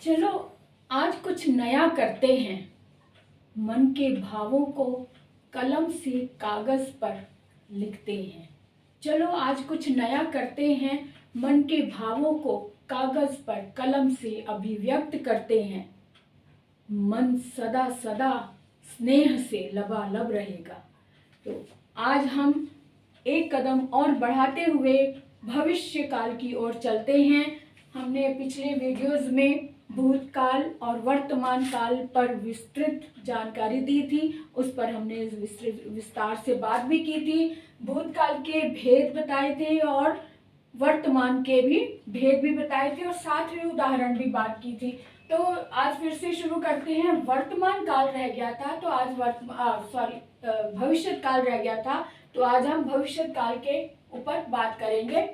चलो आज कुछ नया करते हैं। मन के भावों को कलम से कागज पर लिखते हैं। चलो आज कुछ नया करते हैं। मन के भावों को कागज पर कलम से अभिव्यक्त करते हैं। मन सदा सदा स्नेह से लबालब रहेगा। तो आज हम एक कदम और बढ़ाते हुए भविष्य काल की ओर चलते हैं। हमने पिछले वीडियोस में भूतकाल और वर्तमान काल पर विस्तृत जानकारी दी थी। उस पर हमने विस्तार से बात भी की थी। भूतकाल के भेद बताए थे और वर्तमान के भी भेद भी बताए थे और साथ में उदाहरण भी बात की थी। तो आज फिर से शुरू करते हैं। वर्तमान काल रह गया था तो आज भविष्य काल रह गया था तो आज हम भविष्य काल के ऊपर बात करेंगे।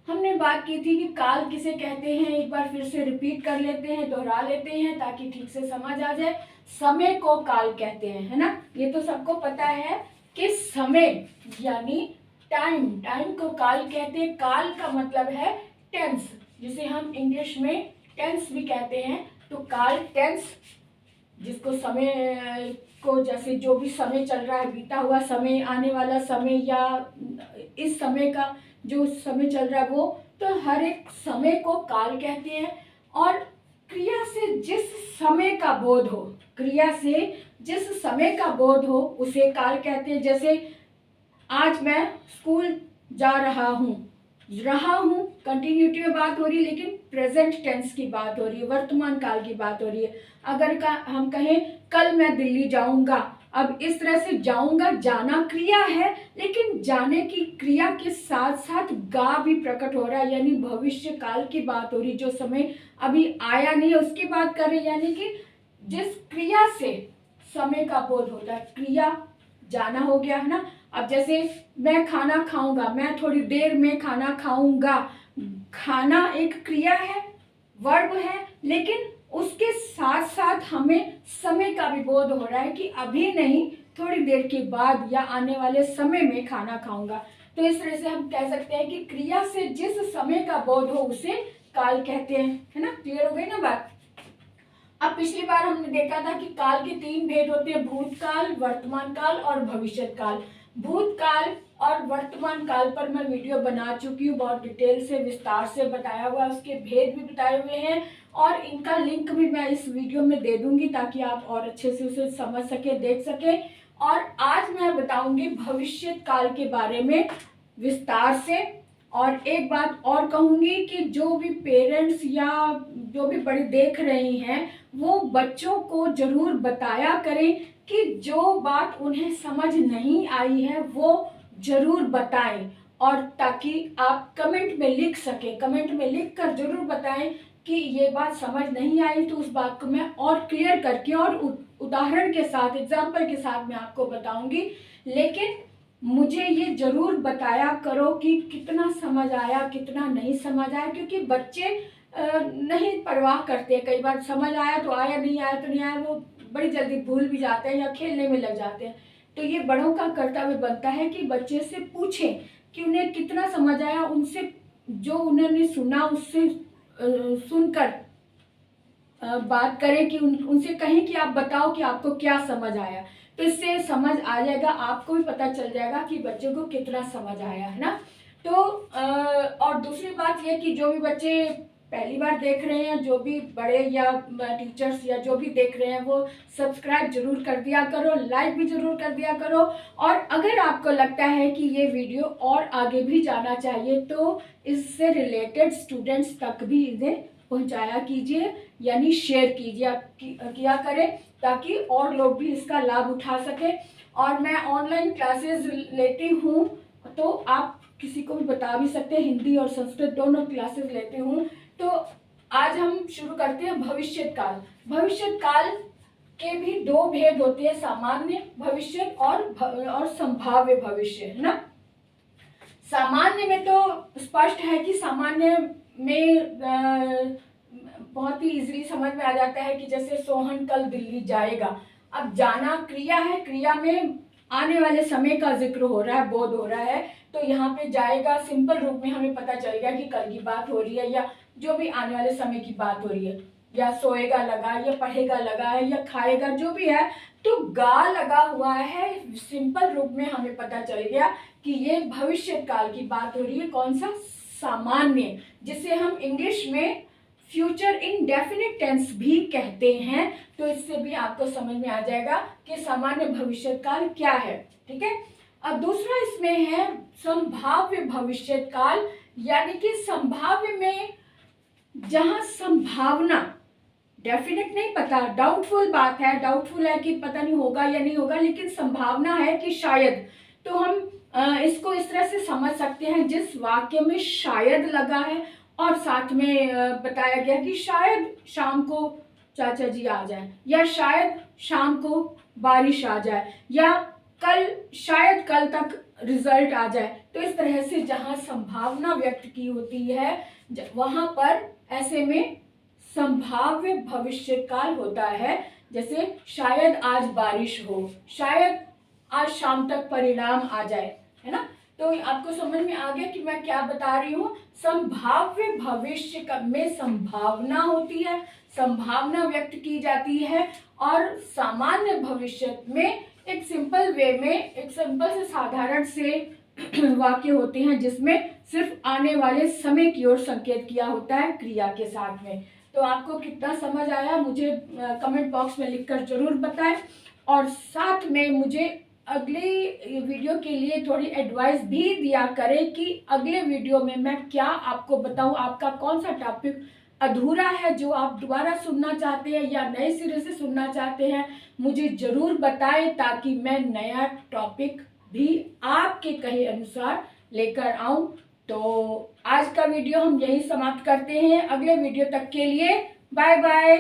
हमने बात की थी कि काल किसे कहते हैं, एक बार फिर से रिपीट कर लेते हैं, दोहरा लेते हैं ताकि ठीक से समझ आ जाए। समय को काल कहते हैं, है ना। ये तो सबको पता है कि समय यानी टाइम को काल कहते हैं। काल का मतलब है टेंस, जिसे हम इंग्लिश में टेंस भी कहते हैं। तो काल टेंस, जिसको समय को, जैसे जो भी समय चल रहा है, बीता हुआ समय, आने वाला समय या इस समय का जो समय चल रहा है वो, तो हर एक समय को काल कहते हैं। और क्रिया से जिस समय का बोध हो, क्रिया से जिस समय का बोध हो उसे काल कहते हैं। जैसे आज मैं स्कूल जा रहा हूँ कंटिन्यूटी में बात हो रही है, लेकिन प्रेजेंट टेंस की बात हो रही है, वर्तमान काल की बात हो रही है। अगर हम कहें कल मैं दिल्ली जाऊंगा, अब इस तरह से जाऊंगा, जाना क्रिया है, लेकिन जाने की क्रिया के साथ साथ गा भी प्रकट हो रहा है, यानी भविष्य काल की बात हो रही, जो समय अभी आया नहीं है उसकी बात कर रहे हैं। यानी कि जिस क्रिया से समय का बोध होता है, क्रिया जाना हो गया, है ना। अब जैसे मैं खाना खाऊंगा, मैं थोड़ी देर में खाना खाऊंगा, खाना एक क्रिया है, वर्ब है, लेकिन उसके साथ साथ हमें समय का भी बोध हो रहा है कि अभी नहीं, थोड़ी देर के बाद या आने वाले समय में खाना खाऊंगा। तो इस तरह से हम कह सकते हैं कि क्रिया से जिस समय का बोध हो उसे काल कहते हैं, है ना। क्लियर हो गई ना बात। अब पिछली बार हमने देखा था कि काल के 3 भेद होते हैं, भूतकाल, वर्तमान काल और भविष्य काल। भूतकाल और वर्तमान काल पर मैं वीडियो बना चुकी हूँ, बहुत डिटेल से, विस्तार से बताया हुआ, उसके भेद भी बताए हुए हैं और इनका लिंक भी मैं इस वीडियो में दे दूंगी ताकि आप और अच्छे से उसे समझ सके, देख सके। और आज मैं बताऊंगी भविष्य काल के बारे में विस्तार से। और एक बात और कहूंगी कि जो भी पेरेंट्स या जो भी बड़े देख रहे हैं वो बच्चों को जरूर बताया करें कि जो बात उन्हें समझ नहीं आई है वो जरूर बताएं, और ताकि आप कमेंट में लिख सकें, कमेंट में लिख कर जरूर बताएं कि ये बात समझ नहीं आई, तो उस बात को मैं और क्लियर करके और उदाहरण के साथ, एग्जाम्पल के साथ मैं आपको बताऊंगी। लेकिन मुझे ये जरूर बताया करो कि कितना समझ आया, कितना नहीं समझ आया, क्योंकि बच्चे नहीं परवाह करते। कई बार समझ आया तो आया, नहीं आया तो नहीं आया, वो बड़ी जल्दी भूल भी जाते हैं या खेलने में लग जाते हैं। तो ये बड़ों का कर्तव्य बनता है कि बच्चे से पूछें कि उन्हें कितना समझ आया, उनसे जो उन्होंने सुना उससे सुनकर बात करें कि उनसे कहें कि आप बताओ कि आपको क्या समझ आया। तो इससे समझ आ जाएगा, आपको भी पता चल जाएगा कि बच्चों को कितना समझ आया, है ना। तो और दूसरी बात यह कि जो भी बच्चे पहली बार देख रहे हैं, जो भी बड़े या टीचर्स या जो भी देख रहे हैं, वो सब्सक्राइब जरूर कर दिया करो, लाइक भी जरूर कर दिया करो। और अगर आपको लगता है कि ये वीडियो और आगे भी जाना चाहिए तो इससे रिलेटेड स्टूडेंट्स तक भी इन्हें पहुंचाया कीजिए, यानी शेयर कीजिए, किया करें, ताकि और लोग भी इसका लाभ उठा सके। और मैं ऑनलाइन क्लासेस लेती हूँ, तो आप किसी को भी बता भी सकते हैं, हिंदी और संस्कृत दोनों क्लासेस लेती हूँ। तो आज हम शुरू करते हैं भविष्य काल। भविष्य काल के भी 2 भेद होते हैं, सामान्य भविष्य और संभाव्य भविष्य, है ना। सामान्य में तो स्पष्ट है कि सामान्य में बहुत ही इजीली समझ में आ जाता है कि जैसे सोहन कल दिल्ली जाएगा। अब जाना क्रिया है, क्रिया में आने वाले समय का जिक्र हो रहा है, बोध हो रहा है, तो यहाँ पे जाएगा सिंपल रूप में हमें पता चलेगा कि कल की बात हो रही है या जो भी आने वाले समय की बात हो रही है। या सोएगा लगा या पढ़ेगा लगा है या खाएगा, जो भी है, तो गा लगा हुआ है। सिंपल रूप में हमें पता चल गया कि ये भविष्य काल की बात हो रही है। कौन सा? सामान्य, जिसे हम इंग्लिश में फ्यूचर इंडेफिनिट टेंस भी कहते हैं। तो इससे भी आपको समझ में आ जाएगा कि सामान्य भविष्य काल क्या है। ठीक है। अब दूसरा इसमें है संभाव्य भविष्य काल, यानी कि संभाव्य में जहां संभावना, डेफिनेट नहीं पता, डाउटफुल बात है, डाउटफुल है कि पता नहीं होगा या नहीं होगा, लेकिन संभावना है कि शायद। तो हम इसको इस तरह से समझ सकते हैं, जिस वाक्य में शायद लगा है और साथ में बताया गया कि शायद शाम को चाचा जी आ जाए, या शायद शाम को बारिश आ जाए, या शायद कल तक रिजल्ट आ जाए। तो इस तरह से जहां संभावना व्यक्त की होती है वहां पर ऐसे में संभाव्य भविष्य काल होता है। जैसे शायद आज बारिश हो, शायद आज शाम तक परिणाम आ जाए, है ना। तो आपको समझ में आ गया कि मैं क्या बता रही हूँ। संभाव्य भविष्य में संभावना होती है, संभावना व्यक्त की जाती है, और सामान्य भविष्य में एक सिंपल वे में, एक सिंपल से साधारण से वाक्य होते हैं जिसमें सिर्फ आने वाले समय की ओर संकेत किया होता है क्रिया के साथ में। तो आपको कितना समझ आया मुझे कमेंट बॉक्स में लिखकर जरूर बताएं, और साथ में मुझे अगले वीडियो के लिए थोड़ी एडवाइस भी दिया करें कि अगले वीडियो में मैं क्या आपको बताऊं, आपका कौन सा टॉपिक अधूरा है जो आप दोबारा सुनना चाहते हैं या नए सिरे से सुनना चाहते हैं, मुझे जरूर बताएं, ताकि मैं नया टॉपिक भी आपके कहे अनुसार लेकर आऊं। तो आज का वीडियो हम यही समाप्त करते हैं। अगले वीडियो तक के लिए बाय बाय।